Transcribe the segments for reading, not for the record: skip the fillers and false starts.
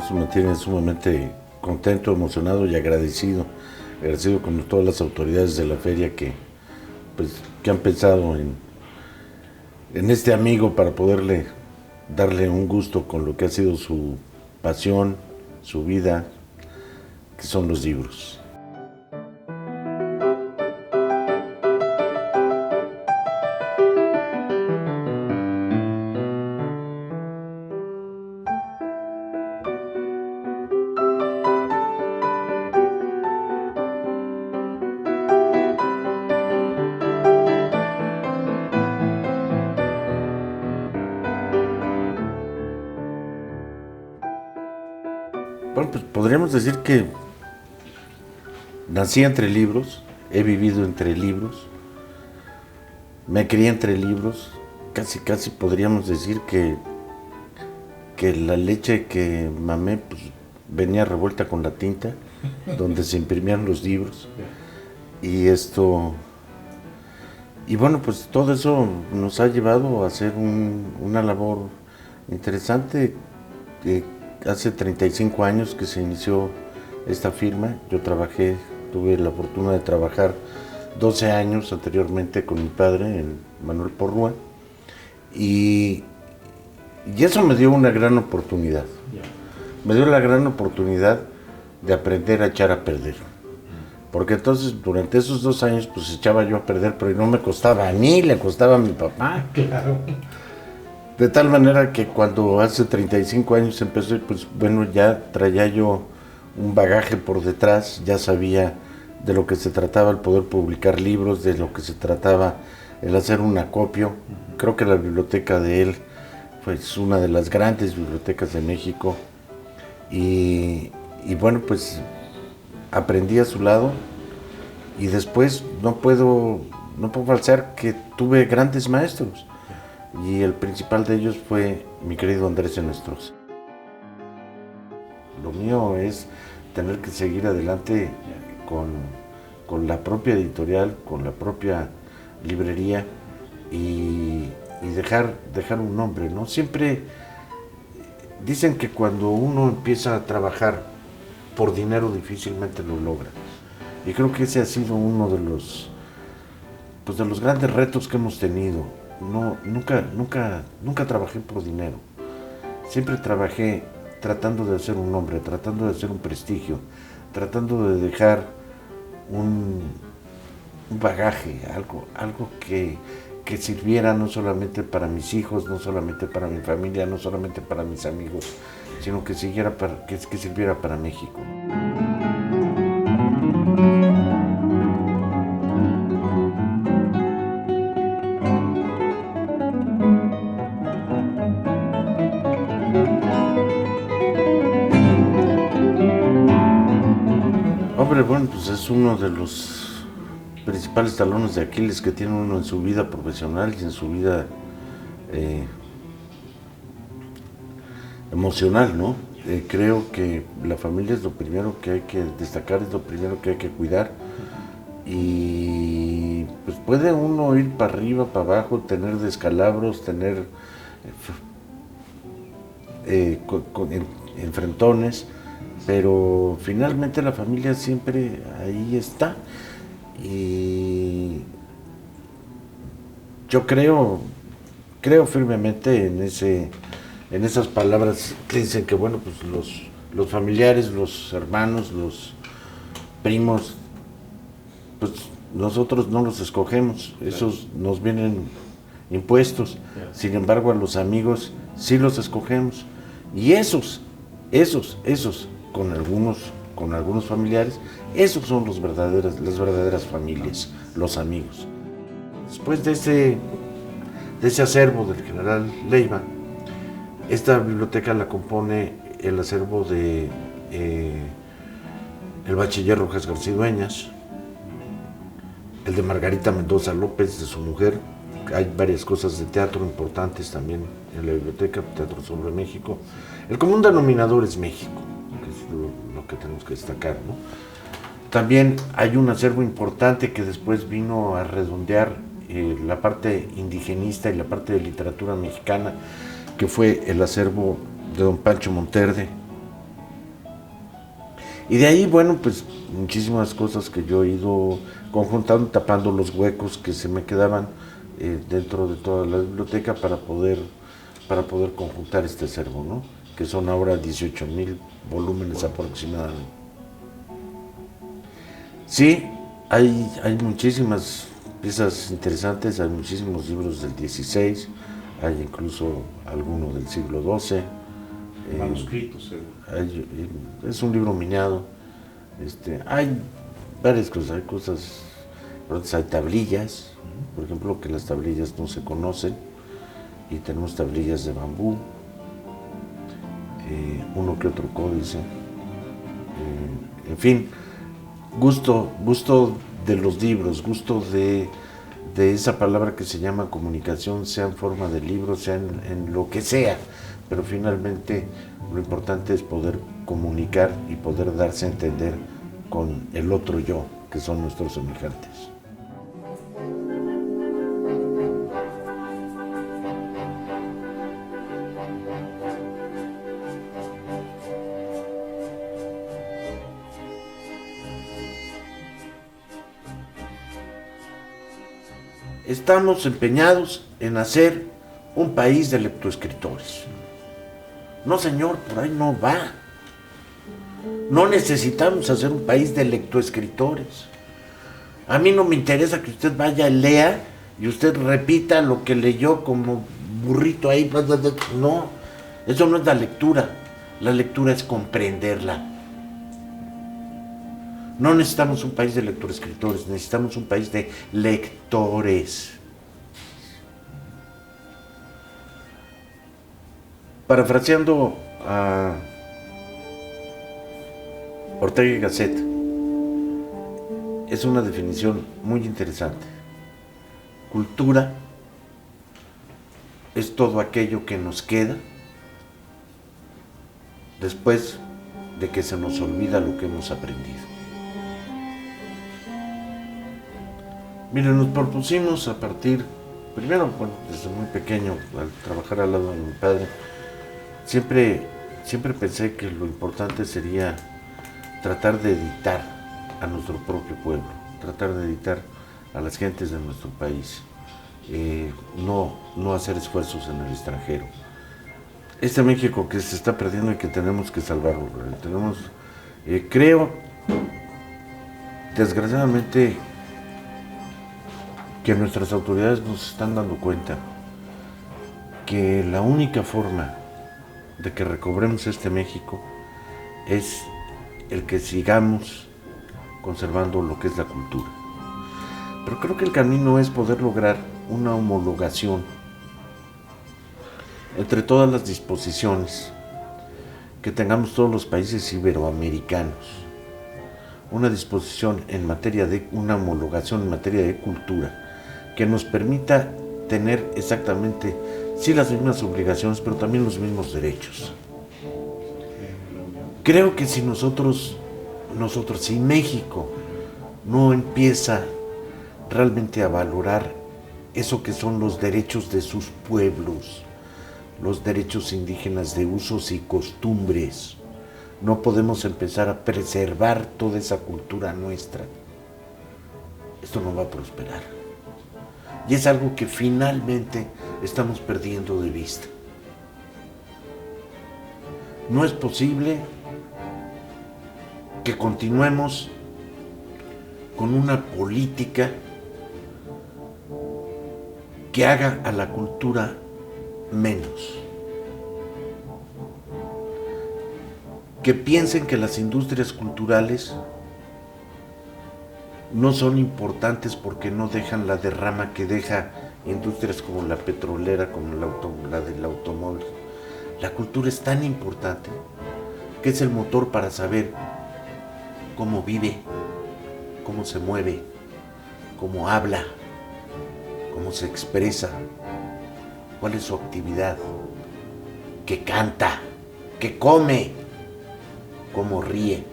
eso me tiene sumamente contento, emocionado y agradecido con todas las autoridades de la feria que han pensado en este amigo para poderle darle un gusto con lo que ha sido su pasión, su vida, que son los libros. Bueno, pues podríamos decir que nací entre libros, he vivido entre libros, me crié entre libros, casi podríamos decir que la leche que mamé pues, venía revuelta con la tinta, donde se imprimían los libros. Y bueno, pues todo eso nos ha llevado a hacer una labor interesante. Hace 35 años que se inició esta firma. Yo tuve la fortuna de trabajar 12 años anteriormente con mi padre, Manuel Porrúa, y eso me dio una gran oportunidad. Me dio la gran oportunidad de aprender a echar a perder. Porque entonces durante esos 2 años pues echaba yo a perder, pero no me costaba a mí, le costaba a mi papá. Claro. De tal manera que cuando hace 35 años empecé, pues bueno, ya traía yo un bagaje por detrás, ya sabía de lo que se trataba el poder publicar libros, de lo que se trataba el hacer un acopio. Creo que la biblioteca de él pues una de las grandes bibliotecas de México y bueno, pues aprendí a su lado y después no puedo falsear que tuve grandes maestros. Y el principal de ellos fue mi querido Andrés Enestrosa. Lo mío es tener que seguir adelante con la propia editorial, con la propia librería y dejar un nombre, ¿no? Siempre dicen que cuando uno empieza a trabajar por dinero difícilmente lo logra. Y creo que ese ha sido uno de los grandes retos que hemos tenido. Nunca trabajé por dinero. Siempre trabajé tratando de hacer un nombre, tratando de hacer un prestigio, tratando de dejar un bagaje, algo que sirviera no solamente para mis hijos, no solamente para mi familia, no solamente para mis amigos, sino que sirviera para México. Hombre, bueno, pues es uno de los principales talones de Aquiles que tiene uno en su vida profesional y en su vida emocional, ¿no? Creo que la familia es lo primero que hay que destacar, es lo primero que hay que cuidar y pues puede uno ir para arriba, para abajo, tener descalabros, tener enfrentones, pero finalmente la familia siempre ahí está. Y yo creo firmemente en esas palabras que dicen que bueno, pues los familiares, los hermanos, los primos, pues nosotros no los escogemos, esos nos vienen impuestos. Sin embargo, a los amigos sí los escogemos. Y esos con algunos familiares, esos son las verdaderas familias, los amigos. Después de ese acervo del general Leiva, esta biblioteca la compone el acervo de el bachiller Rojas García Dueñas, el de Margarita Mendoza López, de su mujer. Hay varias cosas de teatro importantes también en la biblioteca, Teatro sobre México. El común denominador es México, que es lo que tenemos que destacar, ¿no? También hay un acervo importante que después vino a redondear la parte indigenista y la parte de literatura mexicana, que fue el acervo de don Pancho Monterde, Y de ahí, bueno, pues muchísimas cosas que yo he ido conjuntando, tapando los huecos que se me quedaban dentro de toda la biblioteca para poder conjuntar este acervo, ¿no? Que son ahora 18,000 volúmenes aproximadamente. Sí, hay muchísimas piezas interesantes, hay muchísimos libros del 16, hay incluso alguno del siglo XII. Manuscritos, seguro. Es un libro minado. Hay varias cosas, hay tablillas, por ejemplo, que las tablillas no se conocen, y tenemos tablillas de bambú, uno que otro códice, en fin, gusto de los libros, gusto de esa palabra que se llama comunicación, sea en forma de libro, sea en lo que sea, pero finalmente lo importante es poder comunicar y poder darse a entender con el otro yo, que son nuestros semejantes. Estamos empeñados en hacer un país de lectoescritores. No, señor, por ahí no va. No necesitamos hacer un país de lectoescritores. A mí no me interesa que usted vaya y lea y usted repita lo que leyó como burrito ahí. No, eso no es la lectura. La lectura es comprenderla. No necesitamos un país de lectoescritores, necesitamos un país de lectores. Parafraseando a Ortega y Gasset, es una definición muy interesante. Cultura es todo aquello que nos queda después de que se nos olvida lo que hemos aprendido. Miren, nos propusimos a partir, primero, bueno, desde muy pequeño, al trabajar al lado de mi padre, siempre pensé que lo importante sería tratar de editar a nuestro propio pueblo, tratar de editar a las gentes de nuestro país, no hacer esfuerzos en el extranjero. Este México que se está perdiendo y que tenemos que salvarlo, creo, desgraciadamente, que nuestras autoridades nos están dando cuenta que la única forma de que recobremos este México es el que sigamos conservando lo que es la cultura. Pero creo que el camino es poder lograr una homologación entre todas las disposiciones que tengamos todos los países iberoamericanos. Una disposición en materia de, una homologación en materia de cultura que nos permita tener exactamente, sí, las mismas obligaciones, pero también los mismos derechos. Creo que si si México no empieza realmente a valorar eso que son los derechos de sus pueblos, los derechos indígenas de usos y costumbres, no podemos empezar a preservar toda esa cultura nuestra. Esto no va a prosperar. Y es algo que finalmente estamos perdiendo de vista. No es posible que continuemos con una política que haga a la cultura menos. Que piensen que las industrias culturales no son importantes porque no dejan la derrama que deja industrias como la petrolera, como la del automóvil. La cultura es tan importante que es el motor para saber cómo vive, cómo se mueve, cómo habla, cómo se expresa, cuál es su actividad, qué canta, qué come, cómo ríe.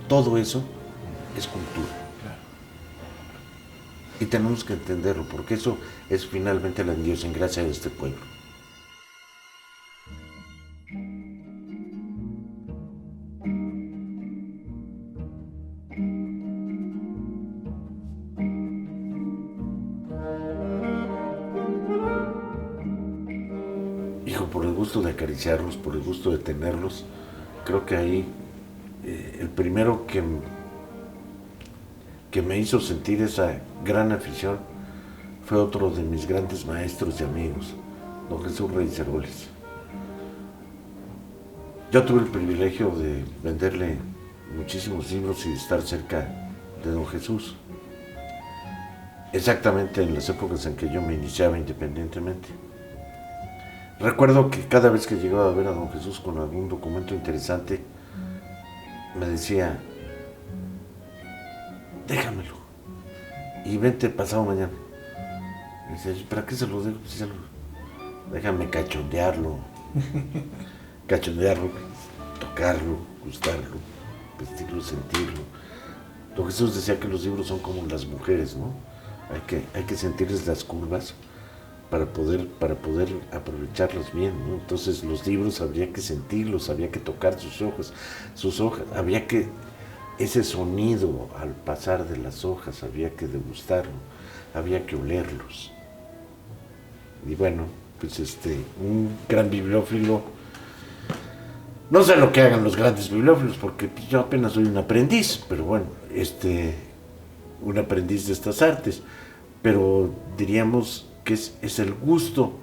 Todo eso es cultura. Y tenemos que entenderlo, porque eso es finalmente la idiosincrasia de este pueblo. gusto de acariciarlos, por el gusto de tenerlos. Creo que ahí el primero que me hizo sentir esa gran afición fue otro de mis grandes maestros y amigos, don Jesús Reyes Heroles. Yo tuve el privilegio de venderle muchísimos libros y de estar cerca de don Jesús, exactamente en las épocas en que yo me iniciaba independientemente. Recuerdo que cada vez que llegaba a ver a don Jesús con algún documento interesante, me decía, déjamelo y vente pasado mañana. Y dice, ¿para qué se lo dejo? Déjame cachondearlo, tocarlo, gustarlo, vestirlo, sentirlo. Don Jesús decía que los libros son como las mujeres, ¿no? Hay que sentirles las curvas para poder aprovecharlos bien, ¿no? Entonces los libros habría que sentirlos, había que tocar sus hojas, había que, ese sonido al pasar de las hojas, había que degustarlo, había que olerlos. Y bueno, pues un gran bibliófilo, no sé lo que hagan los grandes bibliófilos, porque yo apenas soy un aprendiz, pero bueno, un aprendiz de estas artes, pero diríamos que es el gusto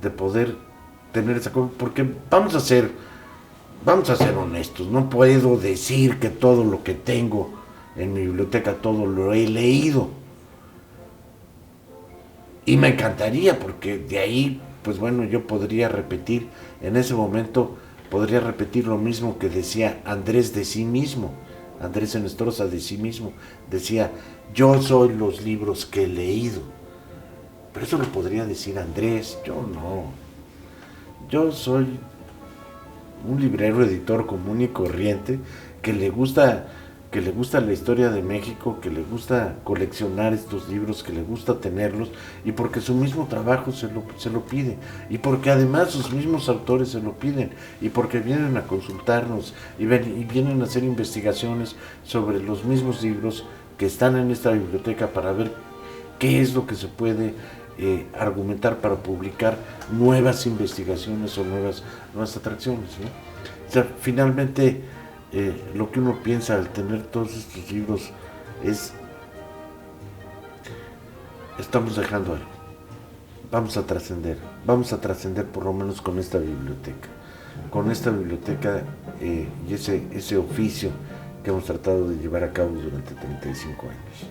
de poder tener esa cosa, porque vamos a ser honestos, no puedo decir que todo lo que tengo en mi biblioteca, todo lo he leído, y me encantaría, porque de ahí, pues bueno, yo podría repetir, en ese momento, podría repetir lo mismo que decía Andrés de sí mismo, Andrés Enestrosa de sí mismo, decía, yo soy los libros que he leído. Pero eso lo podría decir Andrés, yo no. Yo soy un librero, editor común y corriente, que le gusta la historia de México, que le gusta coleccionar estos libros, que le gusta tenerlos, y porque su mismo trabajo se lo pide, y porque además sus mismos autores se lo piden, y porque vienen a consultarnos, y vienen a hacer investigaciones sobre los mismos libros que están en esta biblioteca para ver qué es lo que se puede argumentar para publicar nuevas investigaciones o nuevas atracciones, ¿no? O sea, finalmente lo que uno piensa al tener todos estos libros es, estamos dejando algo, vamos a trascender por lo menos con esta biblioteca y ese oficio que hemos tratado de llevar a cabo durante 35 años.